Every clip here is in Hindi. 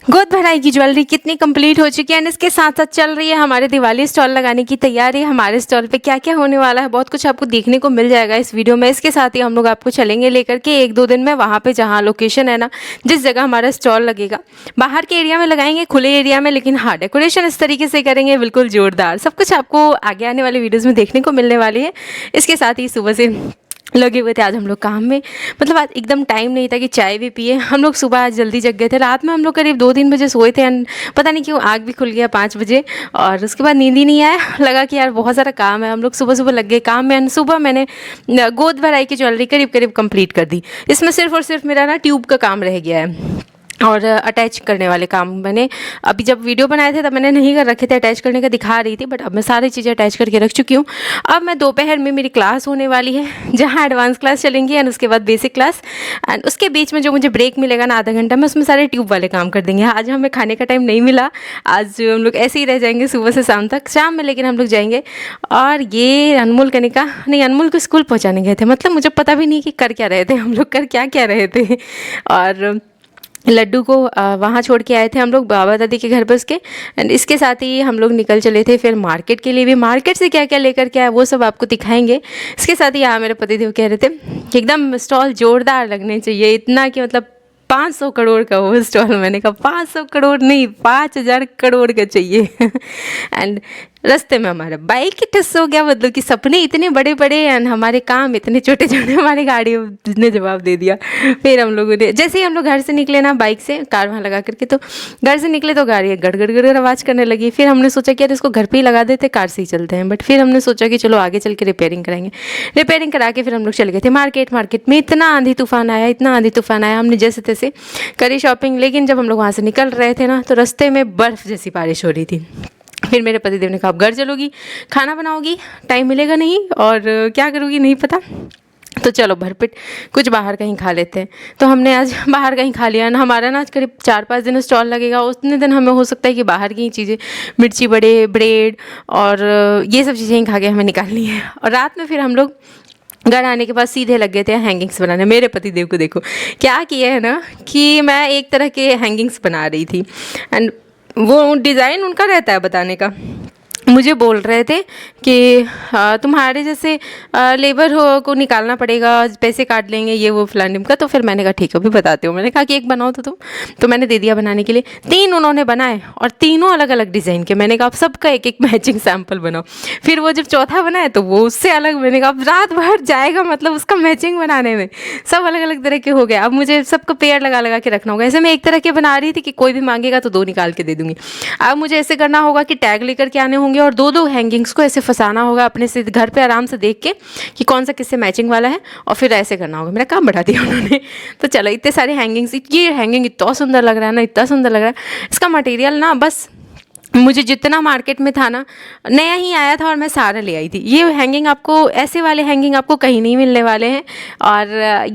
गोद भराई की ज्वेलरी कितनी कंप्लीट हो चुकी है एंड इसके साथ साथ चल रही है हमारे दिवाली स्टॉल लगाने की तैयारी। हमारे स्टॉल पे क्या क्या होने वाला है, बहुत कुछ आपको देखने को मिल जाएगा इस वीडियो में। इसके साथ ही हम लोग आपको चलेंगे लेकर के 1-2 दिन में वहाँ पे जहाँ लोकेशन है ना, जिस जगह हमारा स्टॉल लगेगा। बाहर के एरिया में लगाएंगे, खुले एरिया में, लेकिन हाँ डेकोरेशन इस तरीके से करेंगे बिल्कुल जोरदार। सब कुछ आपको आगे आने वाले वीडियोज़ में देखने को मिलने वाली है। इसके साथ ही सुबह से लगे हुए थे आज हम लोग काम में, मतलब आज एकदम टाइम नहीं था कि चाय भी पिए। हम लोग सुबह आज जल्दी जग गए थे, रात में हम लोग करीब 2-3 बजे सोए थे एंड पता नहीं क्यों आग भी खुल गया 5 बजे और उसके बाद नींद ही नहीं आया। लगा कि यार बहुत सारा काम है, हम लोग सुबह सुबह लग गए काम में एंड सुबह मैंने गोद भराई की ज्वेलरी करीब करीब कंप्लीट कर दी। इसमें सिर्फ और सिर्फ मेरा ना ट्यूब का काम रह गया है और अटैच करने वाले काम मैंने अभी जब वीडियो बनाए थे तब मैंने नहीं कर रखे थे, अटैच करने का दिखा रही थी, बट अब मैं सारी चीज़ें अटैच करके रख चुकी हूँ। अब मैं दोपहर में मेरी क्लास होने वाली है जहाँ एडवांस क्लास चलेंगी एंड उसके बाद बेसिक क्लास एंड उसके बीच में जो मुझे ब्रेक मिलेगा ना आधा घंटा में, उसमें सारे ट्यूब वाले काम कर देंगे। आज हमें खाने का टाइम नहीं मिला, आज हम लोग ऐसे ही रह जाएंगे सुबह से शाम तक। शाम में लेकिन हम लोग जाएंगे। और ये अनमोल कनिका नहीं, अनमोल को स्कूल पहुँचाने गए थे, मतलब मुझे पता भी नहीं कि कर क्या रहे थे हम लोग, कर क्या क्या रहे थे। और लड्डू को वहाँ छोड़ के आए थे हम लोग बाबा दादी के घर पर उसके एंड इसके साथ ही हम लोग निकल चले थे फिर मार्केट के लिए भी। मार्केट से क्या क्या लेकर के आए वो सब आपको दिखाएंगे। इसके साथ ही यहाँ मेरे पतिदेव कह रहे थे कि एकदम स्टॉल जोरदार लगने चाहिए, इतना कि मतलब 500 करोड़ का वो स्टॉल। मैंने कहा 500 करोड़ नहीं, 5000 करोड़ का चाहिए। एंड रास्ते में हमारा बाइक ही ठस हो गया, मतलब कि सपने इतने बड़े बड़े एंड हमारे काम इतने छोटे छोटे, हमारी गाड़ी ने जवाब दे दिया। फिर हम लोगों ने जैसे ही हम लोग घर से निकले ना बाइक से, कार वहाँ लगा करके, तो घर से निकले तो गाड़ी गड़ गड़ गड़ आवाज़ करने लगी। फिर हमने सोचा कि यार इसको घर पे ही लगा देते, कार से ही चलते हैं, बट फिर हमने सोचा कि चलो आगे चल के रिपेयरिंग कराएंगे। रिपेयरिंग करा के फिर हम लोग चले गए थे मार्केट। मार्केट में इतना आंधी तूफान आया, इतना आंधी तूफान आया, हमने जैसे तैसे करी शॉपिंग। लेकिन जब हम लोग वहाँ से निकल रहे थे ना तो रास्ते में बर्फ़ जैसी बारिश हो रही थी। फिर मेरे पतिदेव ने कहा अब घर चलोगी, खाना बनाओगी, टाइम मिलेगा नहीं और क्या करोगी नहीं पता, तो चलो भरपेट कुछ बाहर कहीं खा लेते हैं। तो हमने आज बाहर कहीं खा लिया ना। हमारा ना आज करीब 4-5 दिन स्टॉल लगेगा, उतने दिन हमें हो सकता है कि बाहर की चीज़ें, मिर्ची बड़े, ब्रेड और ये सब चीज़ें ही खा के हमें निकालनी है। और रात में फिर हम लोग घर आने के बाद सीधे लग गए थे हैंगिंग्स बनाने। मेरे पतिदेव को देखो क्या किया है ना, कि मैं एक तरह के हैंगिंग्स बना रही थी एंड वो डिज़ाइन उनका रहता है बताने का। मुझे बोल रहे थे कि तुम्हारे जैसे लेबर हो को निकालना पड़ेगा, पैसे काट लेंगे, ये वो फलानिम का। तो फिर मैंने कहा ठीक है अभी बताते हो। मैंने कहा कि एक बनाओ तो तुम, तो मैंने दे दिया बनाने के लिए। 3 उन्होंने बनाए और तीनों अलग अलग डिज़ाइन के। मैंने कहा अब सबका एक एक मैचिंग सैम्पल बनाओ। फिर वो जब चौथा बनाए तो वो उससे अलग। मैंने कहा अब रात भर जाएगा मतलब उसका मैचिंग बनाने में। सब अलग अलग तरह के हो गए, अब मुझे सबको पेयर लगा लगा के रखना होगा। ऐसे मैं एक तरह के बना रही थी कि कोई भी मांगेगा तो 2 निकाल के दे दूँगी। अब मुझे ऐसे करना होगा कि टैग लेकर के आने होंगे और 2-2 हैंगिंग्स को ऐसे फंसाना होगा अपने से घर पे आराम से देख के कि कौन सा किससे मैचिंग वाला है, और फिर ऐसे करना होगा। मेरा काम बढ़ा दिया उन्होंने। तो चलो इतने सारे हैंगिंग्स, ये हैंगिंग इतना सुंदर लग रहा है ना, इतना सुंदर लग रहा है। इसका मटेरियल ना बस मुझे जितना मार्केट में था ना, नया ही आया था और मैं सारा ले आई थी। ये हैंगिंग आपको, ऐसे वाले हैंगिंग आपको कहीं नहीं मिलने वाले हैं। और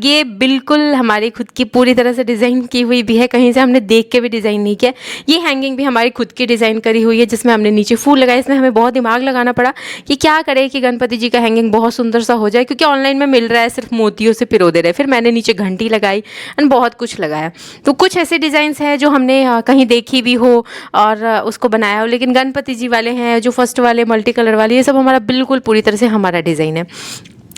ये बिल्कुल हमारी खुद की पूरी तरह से डिज़ाइन की हुई भी है, कहीं से हमने देख के भी डिज़ाइन नहीं किया। ये हैंगिंग भी हमारी खुद की डिज़ाइन करी हुई है, जिसमें हमने नीचे फूल लगाए। इसमें हमें बहुत दिमाग लगाना पड़ा कि क्या करें कि गणपति जी का हैंगिंग बहुत सुंदर सा हो जाए, क्योंकि ऑनलाइन में मिल रहा है सिर्फ मोतियों से पिरो दे रहे। फिर मैंने नीचे घंटी लगाई एंड बहुत कुछ लगाया। तो कुछ ऐसे डिज़ाइंस हैं जो हमने कहीं देखी भी हो और उसको बनाया हो, लेकिन गणपति जी वाले हैं जो फर्स्ट वाले मल्टी कलर वाले, ये सब हमारा बिल्कुल पूरी तरह से हमारा डिज़ाइन है।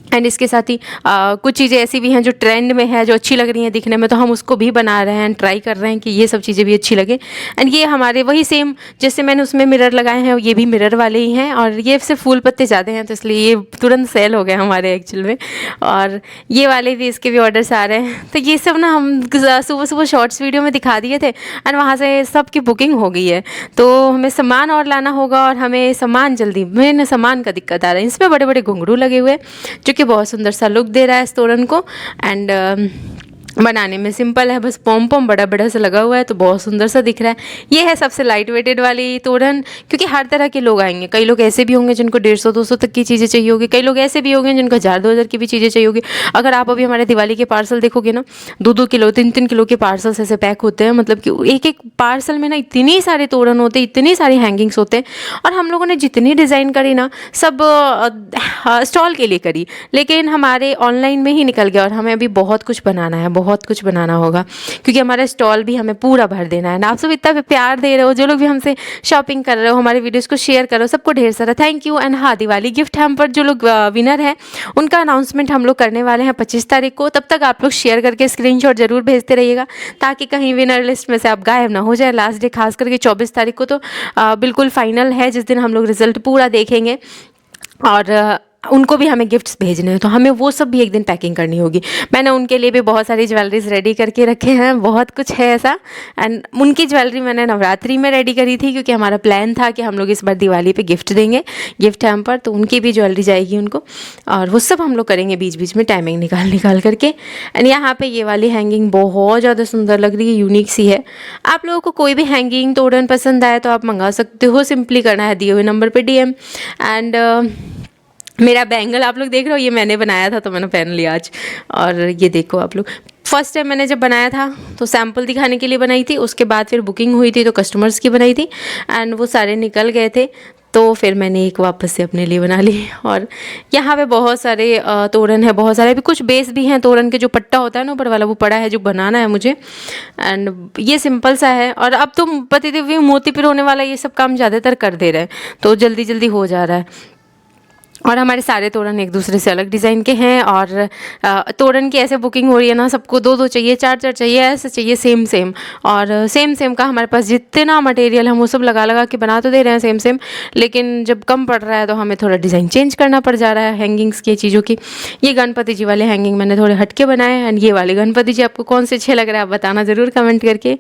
एंड इसके साथ ही कुछ चीज़ें ऐसी भी हैं जो ट्रेंड में है, जो अच्छी लग रही हैं दिखने में, तो हम उसको भी बना रहे हैं एंड ट्राई कर रहे हैं कि ये सब चीज़ें भी अच्छी लगे। एंड ये हमारे वही सेम जैसे मैंने उसमें मिरर लगाए हैं, ये भी मिरर वाले ही हैं। और ये सिर्फ फूल पत्ते ज़्यादा हैं तो इसलिए ये तुरंत सेल हो गए हमारे एक्चुअल में। और ये वाले भी, इसके भी ऑर्डर्स आ रहे हैं। तो ये सब ना हम सुबह सुबह शॉर्ट्स वीडियो में दिखा दिए थे एंड वहाँ से सब की बुकिंग हो गई है। तो हमें सामान और लाना होगा और हमें सामान जल्दी, मेन सामान का दिक्कत आ रहा है। इसमें बड़े बड़े घुंघरू लगे हुए जो कि बहुत सुंदर सा लुक दे रहा है इस तोरण को। एंड बनाने में सिंपल है, बस पॉम पॉम बड़ा बड़ा सा लगा हुआ है तो बहुत सुंदर सा दिख रहा है। ये है सबसे लाइट वेटेड वाली तोरण, क्योंकि हर तरह के लोग आएंगे। कई लोग ऐसे भी होंगे जिनको 150-200 तक की चीज़ें चाहिए होगी, कई लोग ऐसे भी होंगे जिनको 1000-2000 की भी चीज़ें चाहिए होगी। अगर आप अभी हमारे दिवाली के पार्सल देखोगे ना, 2-2 किलो 3-3 किलो के पार्सल्स ऐसे पैक होते हैं। मतलब कि एक एक पार्सल में ना इतनी सारे तोरण होते हैं, इतनी सारी हैंगिंग्स होते हैं। और हम लोगों ने जितनी डिज़ाइन करी ना सब स्टॉल के लिए करी, लेकिन हमारे ऑनलाइन में ही निकल गया। और हमें अभी बहुत कुछ बनाना है, बहुत कुछ बनाना होगा, क्योंकि हमारा स्टॉल भी हमें पूरा भर देना है ना। आप सब इतना प्यार दे रहे हो, जो लोग भी हमसे शॉपिंग कर रहे हो, हमारे वीडियोज़ को शेयर करो, सबको ढेर सारा थैंक यू। एंड हाँ, दिवाली गिफ्ट हैम्पर जो लोग विनर हैं उनका अनाउंसमेंट हम लोग करने वाले हैं 25 तारीख को। तब तक आप लोग शेयर करके स्क्रीनशॉट जरूर भेजते रहिएगा, ताकि कहीं विनर लिस्ट में से आप गायब ना हो जाए। लास्ट डे खास करके 24 तारीख को तो बिल्कुल फाइनल है, जिस दिन हम लोग रिजल्ट पूरा देखेंगे। और उनको भी हमें गिफ्ट्स भेजने हैं, तो हमें वो सब भी एक दिन पैकिंग करनी होगी। मैंने उनके लिए भी बहुत सारी ज्वेलरीज रेडी करके रखे हैं, बहुत कुछ है ऐसा। एंड उनकी ज्वेलरी मैंने नवरात्रि में रेडी करी थी, क्योंकि हमारा प्लान था कि हम लोग इस बार दिवाली पे गिफ्ट देंगे गिफ्ट हैम्पर, तो उनकी भी ज्वेलरी जाएगी उनको। और वो सब हम लोग करेंगे बीच बीच में टाइमिंग निकाल करके। एंड यहाँ पर ये वाली हैंगिंग बहुत ज़्यादा सुंदर लग रही है, यूनिक सी है। आप लोगों को कोई भी हैंगिंग तोरण पसंद आए तो आप मंगा सकते हो, सिंपली करना है दिए हुए नंबर पर DM। एंड मेरा बैंगल आप लोग देख रहे हो, ये मैंने बनाया था, तो मैंने पहन लिया आज। और ये देखो आप लोग, फर्स्ट टाइम मैंने जब बनाया था तो सैम्पल दिखाने के लिए बनाई थी, उसके बाद फिर बुकिंग हुई थी तो कस्टमर्स की बनाई थी। एंड वो सारे निकल गए थे, तो फिर मैंने एक वापस से अपने लिए बना ली। और यहाँ पे बहुत सारे तोरण है, बहुत सारे, अभी कुछ बेस भी हैं तोरण के, जो पट्टा होता है ना ऊपर वाला, वो पड़ा है जो बनाना है मुझे। एंड ये सिंपल सा है। और अब तो पति देवी मोती पिरोने वाला ये सब काम ज़्यादातर कर दे रहे हैं, तो जल्दी जल्दी हो जा रहा है। और हमारे सारे तोरण एक दूसरे से अलग डिज़ाइन के हैं। और तोरण की ऐसे बुकिंग हो रही है ना, सबको 2-2 चाहिए, 4-4 चाहिए, ऐसे चाहिए सेम सेम। और सेम सेम का हमारे पास जितना मटेरियल हम वो सब लगा लगा के बना तो दे रहे हैं सेम सेम, लेकिन जब कम पड़ रहा है तो हमें थोड़ा डिज़ाइन चेंज करना पड़ जा रहा है हैंगिंग्स की चीज़ों की। ये गणपति जी वाले हैंगिंग मैंने थोड़े हटके बनाए हैं। एंड ये वाले गणपति जी आपको कौन से अच्छे लग रहे हैं आप बताना ज़रूर कमेंट करके।